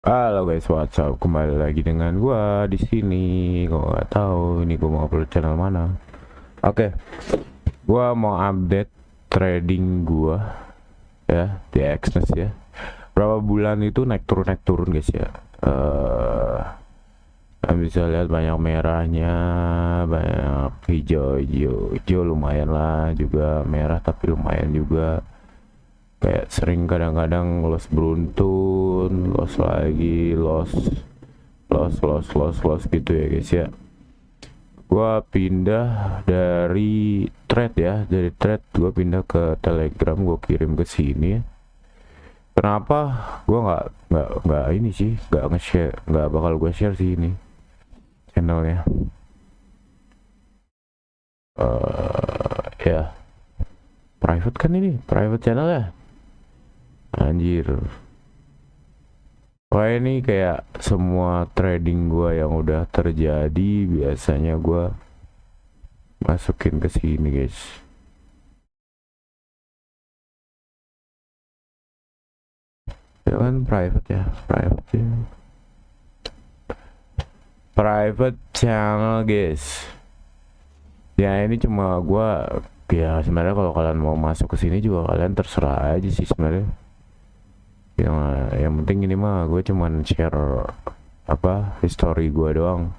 Halo guys, what's up? Kembali lagi dengan gua di sini. Gua nggak tahu ini gua mau upload channel mana. Oke, gua mau update trading gua ya di Exness ya. Berapa bulan itu naik turun guys ya. Bisa lihat banyak merahnya, banyak hijau lumayan lah, juga merah tapi lumayan juga. Kayak sering kadang-kadang loss beruntun, loss lagi, loss gitu ya guys ya. Gua pindah dari thread ya, dari thread gua pindah ke Telegram, gua kirim ke sini ya. Kenapa gua nggak ini sih, nggak nge-share, nggak bakal gua share sih ini channelnya. Ya private kan, ini private channel ya, anjir. Wah, ini kayak semua trading gua yang udah terjadi biasanya gua masukin ke sini guys. Ya kan private ya, private channel guys. Ya ini cuma gua, ya sebenarnya kalau kalian mau masuk ke sini juga kalian terserah aja sih sebenarnya. Yang penting ini mah gue cuman share apa history gua doang.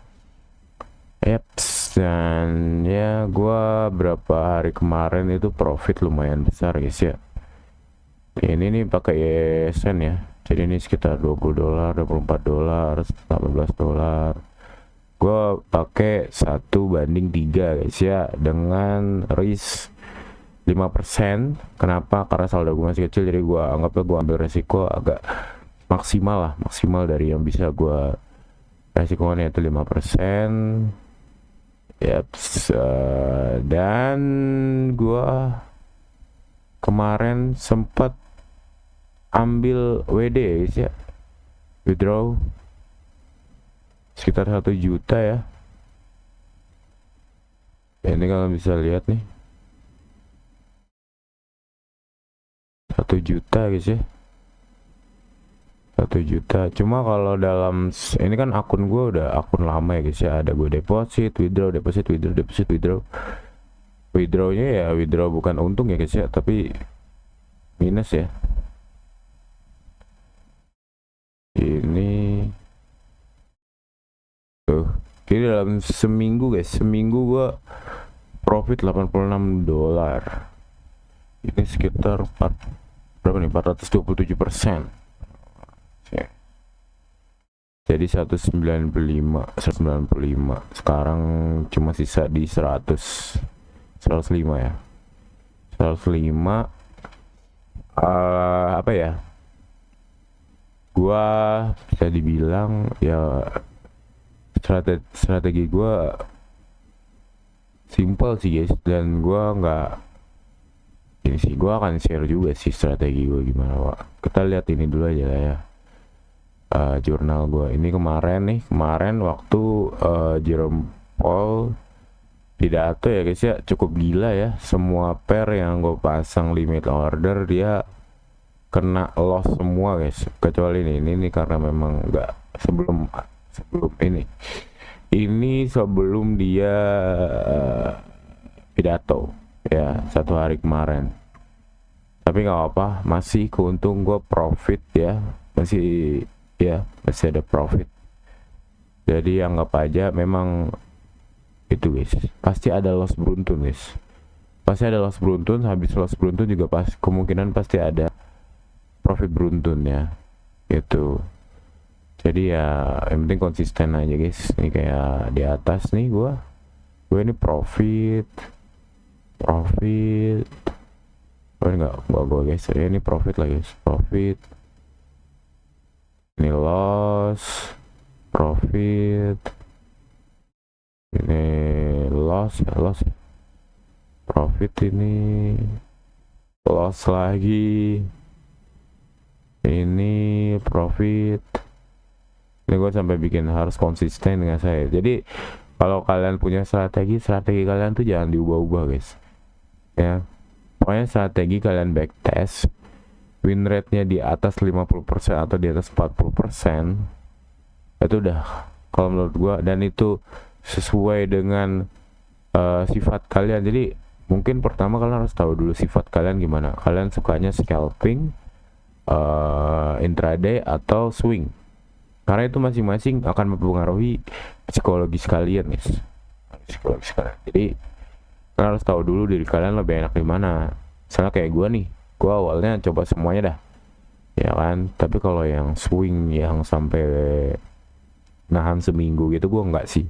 Dan ya gua berapa hari kemarin itu profit lumayan besar guys ya. Ini nih pakai ESN ya. Jadi ini sekitar 20 dolar, 24 dolar, 18 dolar. Gue pakai 1:3 guys ya, dengan risk 5%. Kenapa? Karena saldo gue masih kecil, jadi gue anggapnya gue ambil resiko agak maksimal lah, maksimal dari yang bisa gue resikonya itu 5%. Dan gue kemarin sempat ambil WD guys ya, withdraw sekitar 1 juta ya. Ini kalian bisa lihat nih, 1 juta guys ya, 1 juta. Cuma kalau dalam ini kan akun gue udah akun lama ya guys ya, ada gue deposit, withdraw, deposit, withdraw, deposit, withdraw. Withdrawnya ya withdraw bukan untung ya guys ya, tapi minus ya. Ini tuh, ini dalam seminggu guys, seminggu gue profit 86 dolar. Ini sekitar berapa nih, 427%. Jadi 195 sekarang cuma sisa di 105 ya, 105. Apa ya, gua bisa dibilang ya strategi gua simple sih guys, dan gua nggak ini sih, gua akan share juga sih strategi gua gimana Pak. Kita lihat ini dulu aja lah ya. Jurnal gue ini kemarin waktu Jerome Paul pidato ya guys ya, cukup gila ya. Semua pair yang gue pasang limit order dia kena loss semua guys, kecuali ini karena memang nggak sebelum ini sebelum dia pidato ya, 1 hari kemarin. Tapi nggak apa, masih keuntung gue profit ya, masih ada profit. Jadi anggap aja memang itu guys, pasti ada loss beruntun guys, pasti ada loss beruntun. Habis loss beruntun juga kemungkinan pasti ada profit beruntun ya gitu. Jadi ya yang penting konsisten aja guys. Ini kayak di atas nih gue ini profit. Oh enggak gue guys ya, ini profit lah guys, profit. Ini loss, profit. Ini loss ya, profit. Ini loss lagi, ini profit. Ini gue sampai bikin harus konsisten dengan saya. Jadi kalau kalian punya strategi kalian tuh jangan diubah-ubah guys ya. Pokoknya strategi kalian backtest win rate-nya di atas 50% atau di atas 40%, itu udah kalau menurut gua, dan itu sesuai dengan sifat kalian. Jadi mungkin pertama kalian harus tahu dulu sifat kalian gimana. Kalian sukanya scalping, intraday atau swing, karena itu masing-masing akan mempengaruhi psikologis kalian guys. Psikologis kalian. Jadi kalian harus tahu dulu diri kalian lebih enak di mana. Misalnya kayak gua nih, gua awalnya coba semuanya dah, ya kan. Tapi kalau yang swing yang sampai nahan seminggu gitu gua enggak sih.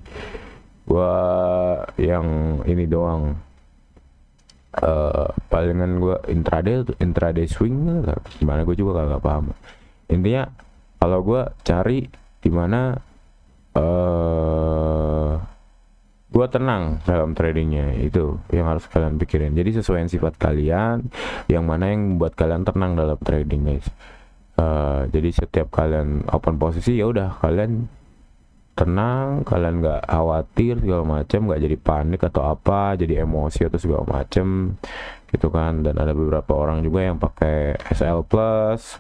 Gua yang ini doang, palingan gua intraday swing gimana gua juga kagak paham. Intinya kalau gua cari dimana gua tenang dalam tradingnya, itu yang harus kalian pikirin. Jadi sesuaiin sifat kalian, yang mana yang membuat kalian tenang dalam trading guys. Jadi setiap kalian open posisi ya udah kalian tenang, kalian nggak khawatir segala macam, nggak jadi panik atau apa, jadi emosi atau segala macam gitu kan. Dan ada beberapa orang juga yang pakai SL plus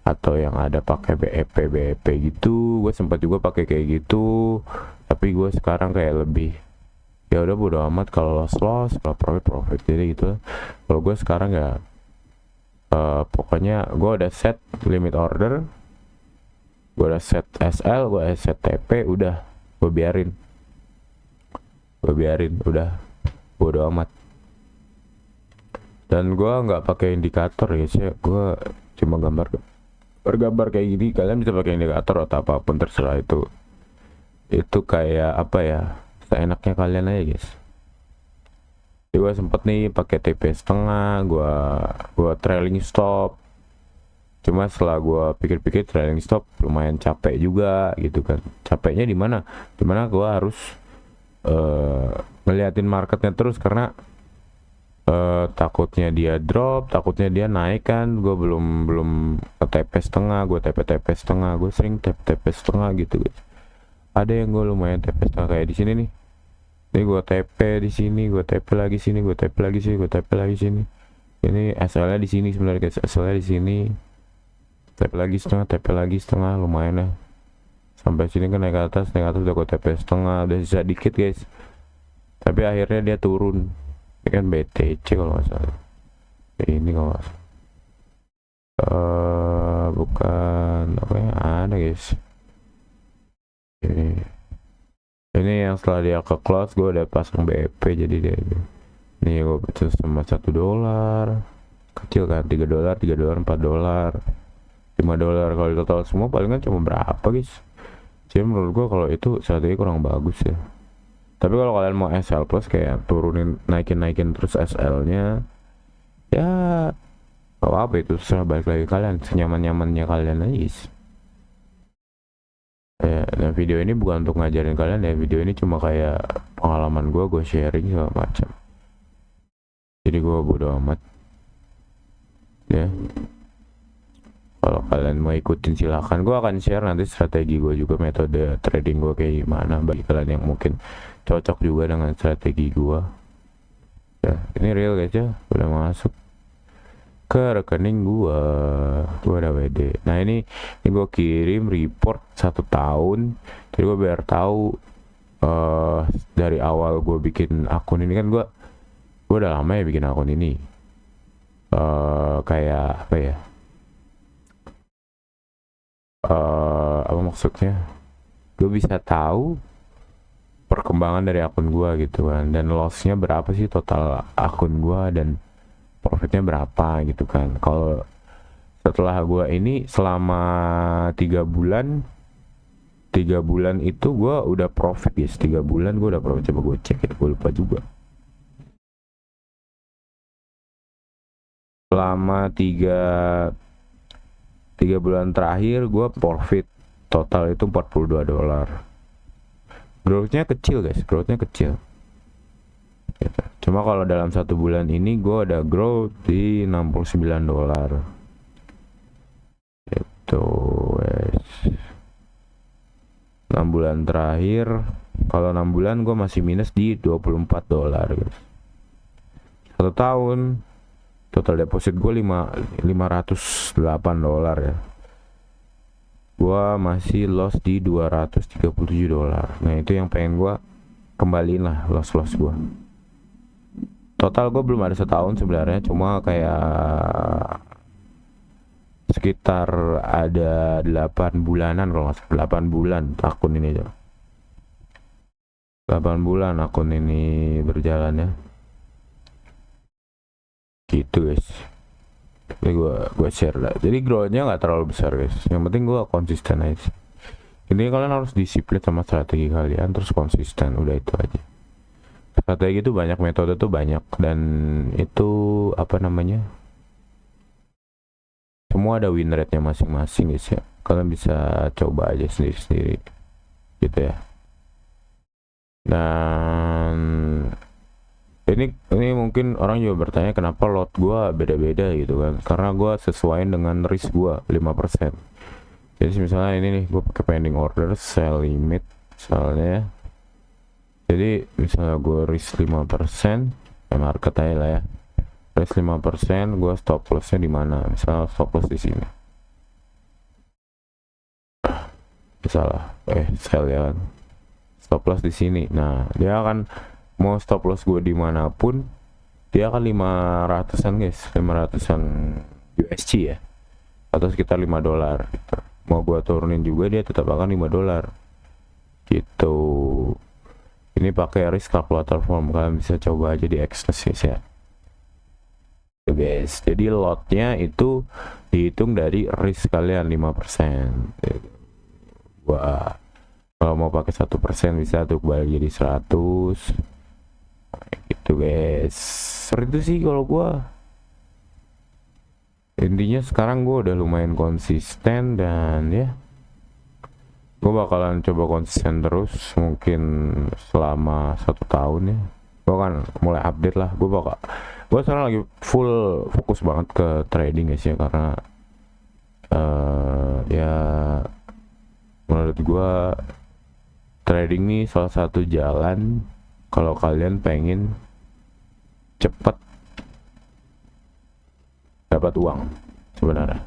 atau yang ada pakai BEP gitu. Gue sempat juga pakai kayak gitu, tapi gue sekarang kayak lebih ya udah bodo amat, kalau loss kalau profit. Jadi gitu. Kalau gue sekarang ya pokoknya gue udah set limit order, gue udah set SL, gue udah set TP, udah gue biarin udah bodo amat. Dan gue nggak pakai indikator ya sih, gue cuma gambar kayak gini. Kalian bisa pakai indikator atau apapun terserah, itu kayak apa ya, seenaknya kalian aja guys. Jadi gue sempet nih pakai TP setengah, gue trailing stop. Cuma setelah gue pikir-pikir trailing stop lumayan capek juga gitu kan. Capeknya di mana? Dimana gue harus ngeliatin marketnya terus, karena takutnya dia drop, takutnya dia naik kan. Gue belum ke TP setengah, gue TP setengah, gue sering TP setengah gitu guys. Ada yang gue lumayan TP setengah kayak di sini nih. Ini gue TP di sini, gue TP lagi sini, gue TP lagi sini, gue TP lagi sini. Ini SL-nya di sini sebenarnya guys, SL-nya di sini. TP lagi setengah, lumayan ya. Sampai sini kan naik ke atas udah gue TP setengah, udah sisa dikit guys. Tapi akhirnya dia turun. Ini kan BTC kalau nggak salah. Ini kalau nggak salah. Bukan, oke ada guys. Ini yang setelah dia ke close gue udah pasang BEP, jadi dia nih gue pecah sama $1 kecil kan, $3, $4, $5. Kalau total semua palingan cuma berapa guys. Jadi menurut gue kalau itu strategi kurang bagus ya. Tapi kalau kalian mau SL plus kayak turunin naikin terus SL nya ya apa itu terserah, balik lagi kalian senyaman-nyamannya kalian aja guys. Nah video ini bukan untuk ngajarin kalian ya, video ini cuma kayak pengalaman gue sharing segala macam. Jadi gue bodo amat ya. Kalau kalian mau ikutin silahkan, gue akan share nanti strategi gue juga, metode trading gue kayak gimana bagi kalian yang mungkin cocok juga dengan strategi gue ya. Ini real guys ya, udah masuk ke rekening gue udah WD. Nah ini gue kirim report 1 tahun, jadi gue biar tahu dari awal gue bikin akun ini kan, gue udah lama ya bikin akun ini. Kayak apa ya, apa maksudnya, gue bisa tahu perkembangan dari akun gue gitu kan, dan lossnya berapa sih total akun gue, dan profitnya berapa gitu kan. Kalau setelah gue ini selama 3 bulan itu gue udah profit guys. 3 bulan gue udah profit. Coba gue cek ya, gue lupa juga. Selama 3 bulan terakhir gue profit total itu $42. Growth-nya kecil guys, growth-nya kecil gitu. Cuma kalau dalam 1 bulan ini gue ada growth di $69 gitu guys. 6 bulan terakhir, kalau 6 bulan gue masih minus di $24 guys. 1 tahun total deposit gue 508 dolar ya. Gua masih loss di 237 dolar. Nah itu yang pengen gua kembaliin lah, loss gua. Total gue belum ada setahun sebenarnya, cuma kayak sekitar ada 8 bulanan kalau nggak salah, 8 bulan akun ini aja. 8 bulan akun ini berjalan ya. Gitu guys. Jadi gue share lah. Jadi growth-nya nggak terlalu besar guys. Yang penting gue konsisten aja. Ini kalian harus disiplin sama strategi kalian, terus konsisten, udah itu aja. Strategi itu banyak, metode tuh banyak, dan itu apa namanya, semua ada win rate-nya masing-masing guys ya. Kalian bisa coba aja sendiri-sendiri gitu ya. Dan ini mungkin orang juga bertanya kenapa lot gua beda-beda gitu kan, karena gua sesuaiin dengan risk gua 5%. Jadi misalnya ini nih, gua pakai pending order, sell limit misalnya ya. Jadi misalnya gua risk 5%, market aja lah ya, risk 5%, gua stop lossnya di mana? Misalnya stop loss di sini, misalnya sell ya kan, stop loss di sini. Nah dia akan mau stop loss gue dimanapun, dia akan 500an guys, 500an USD ya, atau sekitar 5 dolar gitu. Mau gue turunin juga dia tetap akan 5 dolar gitu. Ini pakai risk calculator form, kalian bisa coba aja di Exness ya guys. Jadi lotnya itu dihitung dari risk kalian 5%. Wah, kalau mau pakai 1% bisa tuh balik jadi 100 gitu guys. Seperti itu sih kalau gua. Intinya sekarang gua udah lumayan konsisten, dan ya gua bakalan coba konsisten terus mungkin selama 1 tahun ya. Gua kan mulai update lah. Gua sekarang lagi full fokus banget ke trading guys ya, karena ya menurut gua trading nih salah satu jalan kalau kalian pengen cepet dapat uang sebenarnya.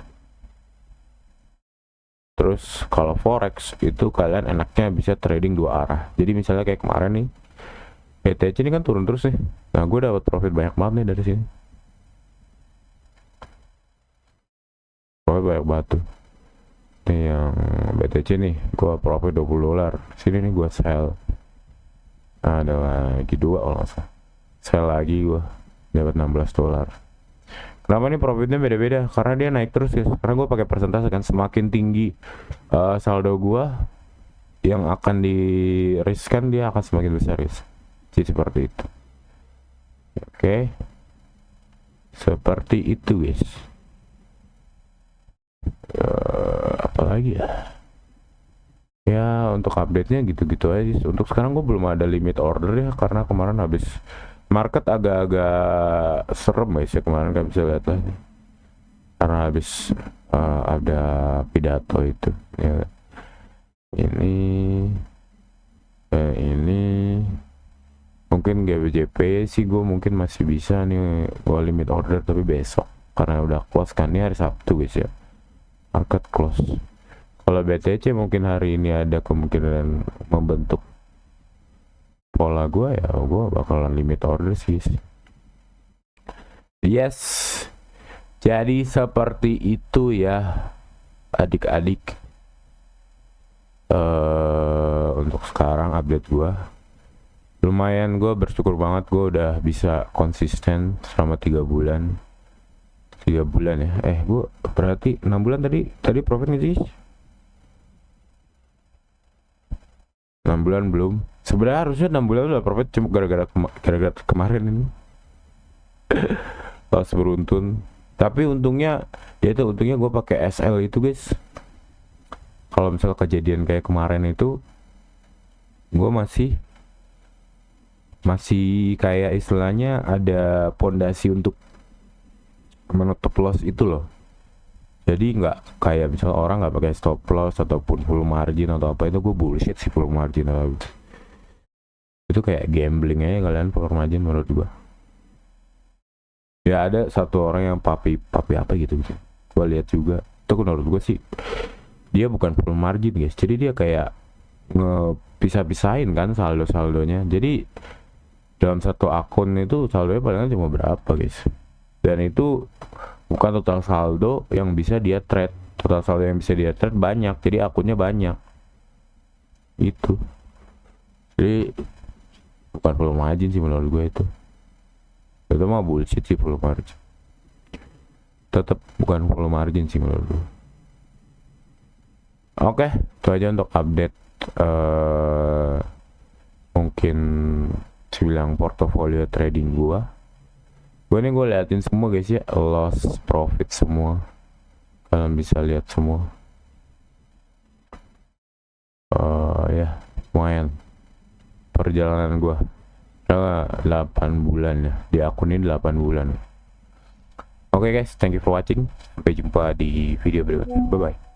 Terus kalau forex itu kalian enaknya bisa trading 2 arah. Jadi misalnya kayak kemarin nih, BTC ini kan turun terus nih. Nah gue dapat profit banyak banget nih dari sini. Profit banyak banget tuh. Nih yang BTC nih, gue profit 20 dolar. Sini nih gue sell. Ada lagi 2 kalau nggak salah. Sell lagi gue dapat 16 dolar. Kenapa nih profitnya beda-beda? Karena dia naik terus ya. Karena gue pakai persentase kan, semakin tinggi saldo gue yang akan di riskan, dia akan semakin besar guys. Jadi seperti itu. Oke. Seperti itu guys. Apalagi ya? Ya untuk update-nya gitu-gitu aja. Untuk sekarang gue belum ada limit order ya, karena kemarin habis market agak-agak serem guys ya kemarin, kan bisa lihat lah, karena habis ada pidato itu ya. Ini mungkin GBJP sih gue mungkin masih bisa nih gue limit order, tapi besok karena udah close kan, ini hari Sabtu guys ya, market close. Kalau BTC mungkin hari ini ada kemungkinan membentuk pola gue ya, gue bakalan limit order sih. Yes, jadi seperti itu ya adik-adik. Untuk sekarang update gue lumayan, gue bersyukur banget gue udah bisa konsisten selama 3 bulan. 3 bulan ya, gue berarti 6 bulan tadi profit nggak sih? 6 bulan belum. Sebenarnya harusnya 6 bulan udah profit, cuma gara-gara kemarin ini pas beruntun. Tapi untungnya gue pakai SL itu guys. Kalau misalnya kejadian kayak kemarin itu, gue masih kayak istilahnya ada pondasi untuk menutup loss itu loh. Jadi nggak kayak misalnya orang nggak pakai stop loss ataupun full margin atau apa, itu gue bullshit sih full margin atau itu kayak gambling aja kalian full margin menurut gue. Ya ada satu orang yang papi apa gitu gitu. Gue lihat juga. Itu menurut gue sih dia bukan full margin guys. Jadi dia kayak ngepisah-pisahin kan saldo-saldonya. Jadi dalam satu akun itu saldonya palingan cuma berapa guys. Dan itu bukan total saldo yang bisa dia trade. Total saldo yang bisa dia trade banyak. Jadi akunnya banyak. Itu. Jadi bukan full margin sih menurut gue itu. Itu mah bullshit sih full margin. Tetap bukan full margin sih menurut gue. Oke, itu aja untuk update mungkin bilang portofolio trading gua. Gue liatin semua guys ya, loss profit semua. Kalian bisa lihat semua. Ya, lumayan perjalanan gua. 8 bulan ya, di akun ini 8 bulan. Oke guys, thank you for watching. Sampai jumpa di video berikutnya. Bye bye.